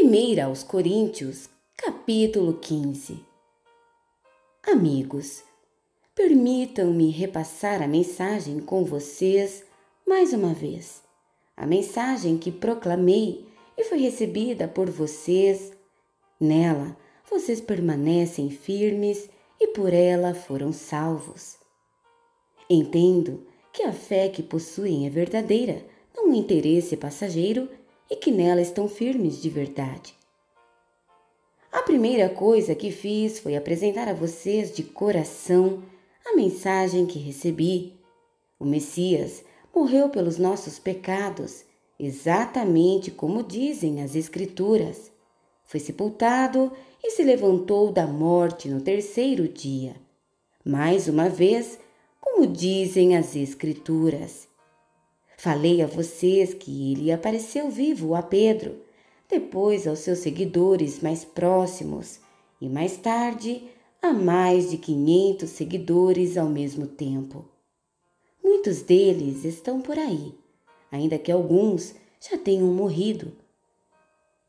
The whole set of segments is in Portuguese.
Primeira aos Coríntios, capítulo 15. Amigos, permitam-me repassar a mensagem com vocês mais uma vez. A mensagem que proclamei e foi recebida por vocês. Nela, vocês permanecem firmes e por ela foram salvos. Entendo que a fé que possuem é verdadeira, não um interesse passageiro, e que nela estão firmes de verdade. A primeira coisa que fiz foi apresentar a vocês de coração a mensagem que recebi. O Messias morreu pelos nossos pecados, exatamente como dizem as Escrituras. Foi sepultado e se levantou da morte no terceiro dia. Mais uma vez, como dizem as Escrituras. Falei a vocês que ele apareceu vivo a Pedro, depois aos seus seguidores mais próximos e mais tarde a mais de 500 seguidores ao mesmo tempo. Muitos deles estão por aí, ainda que alguns já tenham morrido.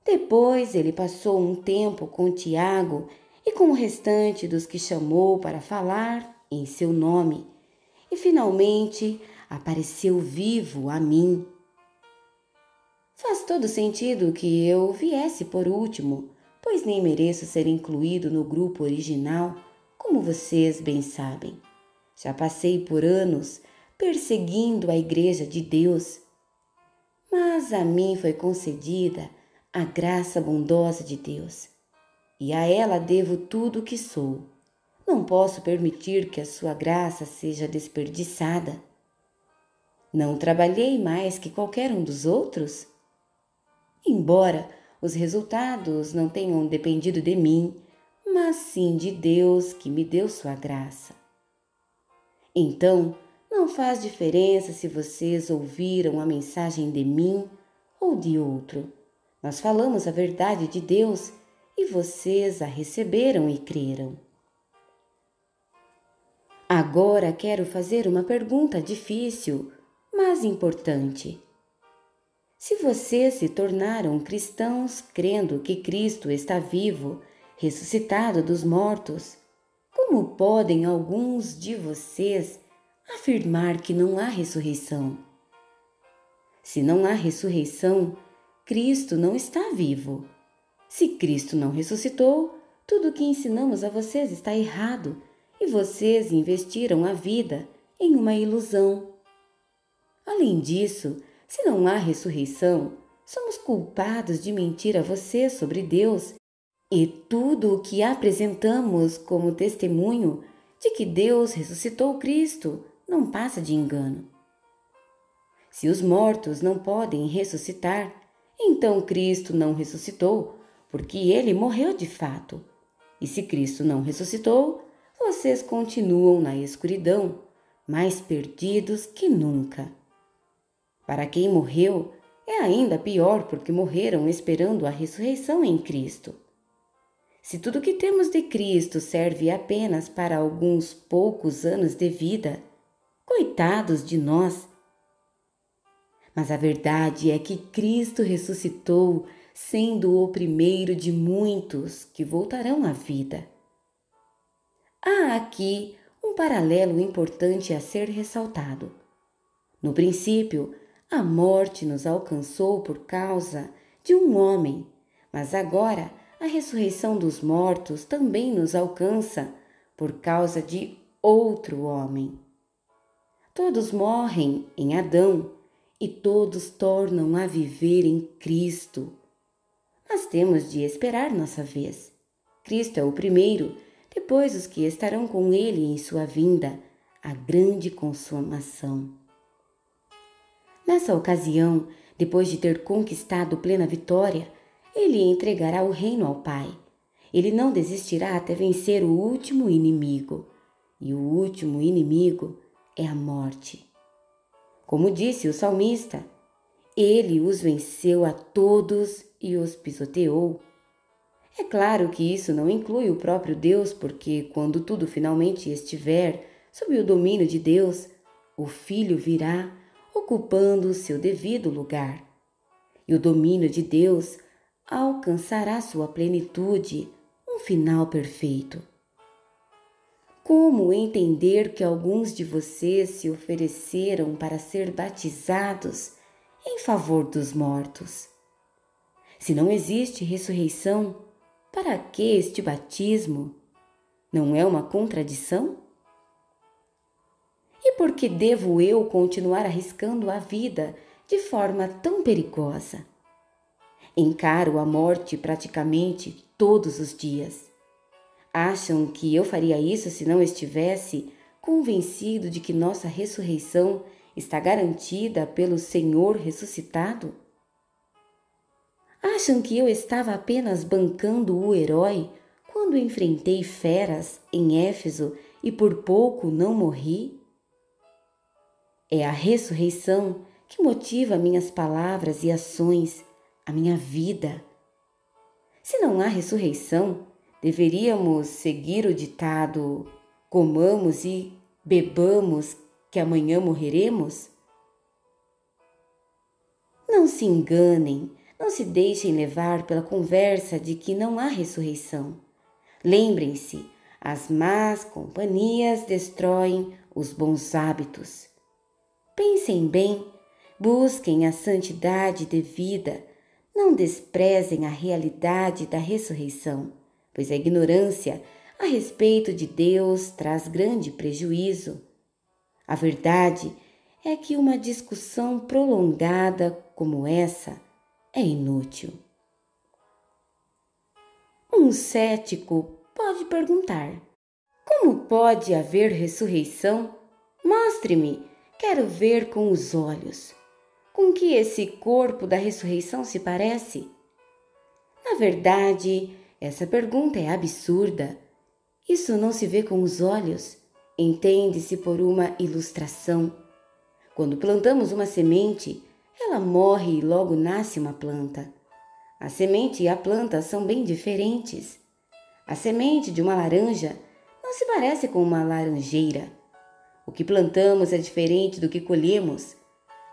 Depois ele passou um tempo com Tiago e com o restante dos que chamou para falar em seu nome, e finalmente apareceu vivo a mim. Faz todo sentido que eu viesse por último, pois nem mereço ser incluído no grupo original, como vocês bem sabem. Já passei por anos perseguindo a Igreja de Deus, mas a mim foi concedida a graça bondosa de Deus, e a ela devo tudo o que sou. Não posso permitir que a sua graça seja desperdiçada. Não trabalhei mais que qualquer um dos outros? Embora os resultados não tenham dependido de mim, mas sim de Deus que me deu sua graça. Então, não faz diferença se vocês ouviram a mensagem de mim ou de outro. Nós falamos a verdade de Deus e vocês a receberam e creram. Agora quero fazer uma pergunta difícil, mas importante. Se vocês se tornaram cristãos crendo que Cristo está vivo, ressuscitado dos mortos, como podem alguns de vocês afirmar que não há ressurreição? Se não há ressurreição, Cristo não está vivo. Se Cristo não ressuscitou, tudo o que ensinamos a vocês está errado e vocês investiram a vida em uma ilusão. Além disso, se não há ressurreição, somos culpados de mentir a vocês sobre Deus e tudo o que apresentamos como testemunho de que Deus ressuscitou Cristo não passa de engano. Se os mortos não podem ressuscitar, então Cristo não ressuscitou, porque ele morreu de fato. E se Cristo não ressuscitou, vocês continuam na escuridão, mais perdidos que nunca. Para quem morreu, é ainda pior porque morreram esperando a ressurreição em Cristo. Se tudo o que temos de Cristo serve apenas para alguns poucos anos de vida, coitados de nós. Mas a verdade é que Cristo ressuscitou, sendo o primeiro de muitos que voltarão à vida. Há aqui um paralelo importante a ser ressaltado. No princípio, a morte nos alcançou por causa de um homem, mas agora a ressurreição dos mortos também nos alcança por causa de outro homem. Todos morrem em Adão e todos tornam a viver em Cristo. Mas temos de esperar nossa vez. Cristo é o primeiro, depois os que estarão com ele em sua vinda, a grande consumação. Nessa ocasião, depois de ter conquistado plena vitória, ele entregará o reino ao Pai. Ele não desistirá até vencer o último inimigo. E o último inimigo é a morte. Como disse o salmista, ele os venceu a todos e os pisoteou. É claro que isso não inclui o próprio Deus, porque quando tudo finalmente estiver sob o domínio de Deus, o Filho virá ocupando o seu devido lugar. E o domínio de Deus alcançará sua plenitude, um final perfeito. Como entender que alguns de vocês se ofereceram para ser batizados em favor dos mortos? Se não existe ressurreição, para que este batismo? Não é uma contradição? E por que devo eu continuar arriscando a vida de forma tão perigosa? Encaro a morte praticamente todos os dias. Acham que eu faria isso se não estivesse convencido de que nossa ressurreição está garantida pelo Senhor ressuscitado? Acham que eu estava apenas bancando o herói quando enfrentei feras em Éfeso e por pouco não morri? É a ressurreição que motiva minhas palavras e ações, a minha vida. Se não há ressurreição, deveríamos seguir o ditado: comamos e bebamos, que amanhã morreremos? Não se enganem, não se deixem levar pela conversa de que não há ressurreição. Lembrem-se, as más companhias destroem os bons hábitos. Pensem bem, busquem a santidade devida, não desprezem a realidade da ressurreição, pois a ignorância a respeito de Deus traz grande prejuízo. A verdade é que uma discussão prolongada como essa é inútil. Um cético pode perguntar: como pode haver ressurreição? Mostre-me, quero ver com os olhos. Com que esse corpo da ressurreição se parece? Na verdade, essa pergunta é absurda. Isso não se vê com os olhos, entende-se por uma ilustração. Quando plantamos uma semente, ela morre e logo nasce uma planta. A semente e a planta são bem diferentes. A semente de uma laranja não se parece com uma laranjeira. O que plantamos é diferente do que colhemos.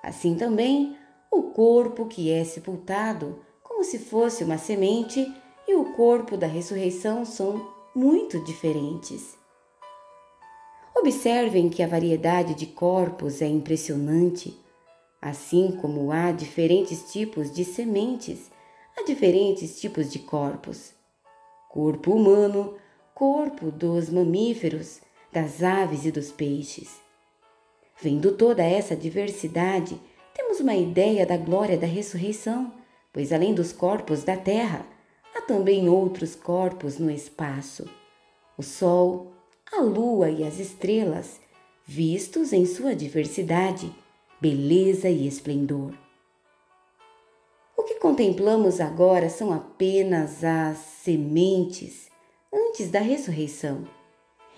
Assim também, o corpo que é sepultado, como se fosse uma semente, e o corpo da ressurreição são muito diferentes. Observem que a variedade de corpos é impressionante. Assim como há diferentes tipos de sementes, há diferentes tipos de corpos. Corpo humano, corpo dos mamíferos, das aves e dos peixes. Vendo toda essa diversidade, temos uma ideia da glória da ressurreição, pois além dos corpos da terra, há também outros corpos no espaço. O sol, a lua e as estrelas, vistos em sua diversidade, beleza e esplendor. O que contemplamos agora são apenas as sementes antes da ressurreição.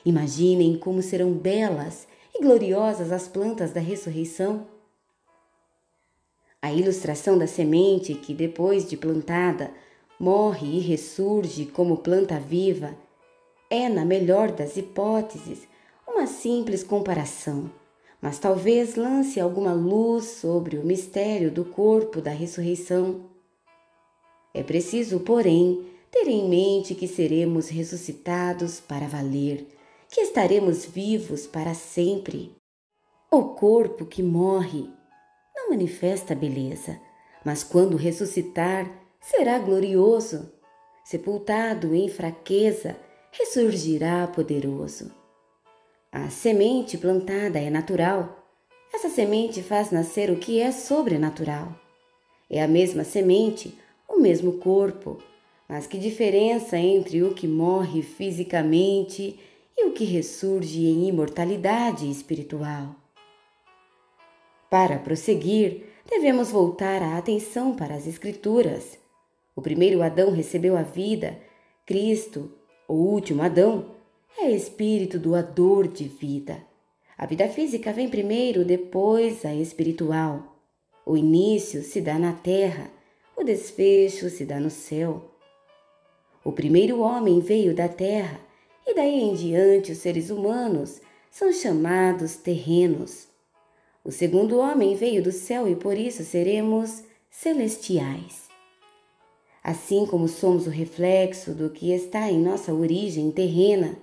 Imaginem como serão belas e gloriosas as plantas da ressurreição. A ilustração da semente que, depois de plantada, morre e ressurge como planta viva é, na melhor das hipóteses, uma simples comparação, mas talvez lance alguma luz sobre o mistério do corpo da ressurreição. É preciso, porém, ter em mente que seremos ressuscitados para valer, que estaremos vivos para sempre. O corpo que morre não manifesta beleza, mas quando ressuscitar, será glorioso. Sepultado em fraqueza, ressurgirá poderoso. A semente plantada é natural. Essa semente faz nascer o que é sobrenatural. É a mesma semente, o mesmo corpo, mas que diferença entre o que morre fisicamente e o que ressurge em imortalidade espiritual. Para prosseguir, devemos voltar a atenção para as Escrituras. O primeiro Adão recebeu a vida. Cristo, o último Adão, é espírito doador de vida. A vida física vem primeiro, depois a espiritual. O início se dá na terra, o desfecho se dá no céu. O primeiro homem veio da terra, e daí em diante os seres humanos são chamados terrenos. O segundo homem veio do céu e por isso seremos celestiais. Assim como somos o reflexo do que está em nossa origem terrena,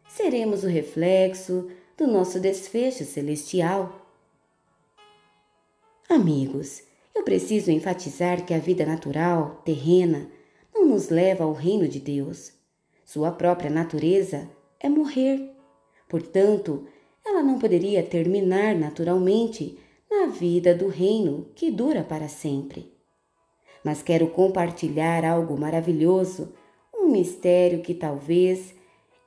seremos o reflexo do nosso desfecho celestial. Amigos, eu preciso enfatizar que a vida natural, terrena, não nos leva ao reino de Deus. Sua própria natureza é morrer. Portanto, ela não poderia terminar naturalmente na vida do reino que dura para sempre. Mas quero compartilhar algo maravilhoso, um mistério que talvez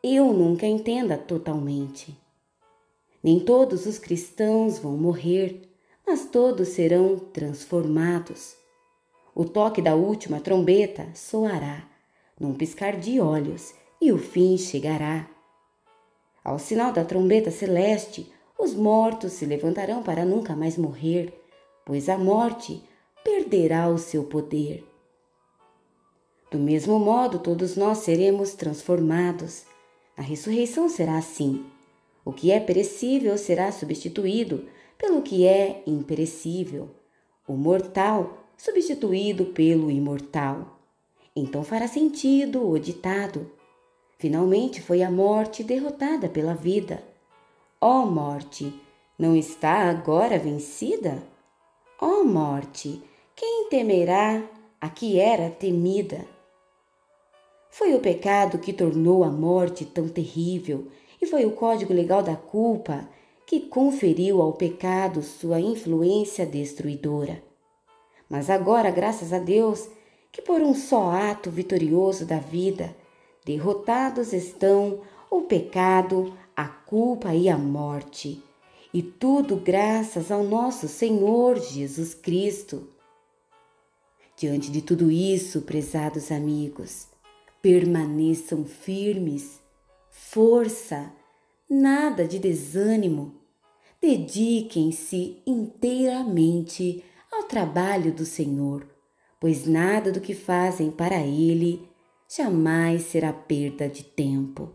eu nunca entenda totalmente. Nem todos os cristãos vão morrer, mas todos serão transformados. O toque da última trombeta soará, num piscar de olhos, e o fim chegará. Ao sinal da trombeta celeste, os mortos se levantarão para nunca mais morrer, pois a morte perderá o seu poder. Do mesmo modo, todos nós seremos transformados. A ressurreição será assim. O que é perecível será substituído pelo que é imperecível. O mortal substituído pelo imortal. Então fará sentido o ditado: finalmente foi a morte derrotada pela vida. Ó morte, não está agora vencida? Ó morte, quem temerá a que era temida? Foi o pecado que tornou a morte tão terrível, e foi o código legal da culpa que conferiu ao pecado sua influência destruidora. Mas agora, graças a Deus, que por um só ato vitorioso da vida, derrotados estão o pecado, a culpa e a morte. E tudo graças ao nosso Senhor Jesus Cristo. Diante de tudo isso, prezados amigos, permaneçam firmes, força, nada de desânimo. Dediquem-se inteiramente ao trabalho do Senhor, pois nada do que fazem para Ele jamais será perda de tempo.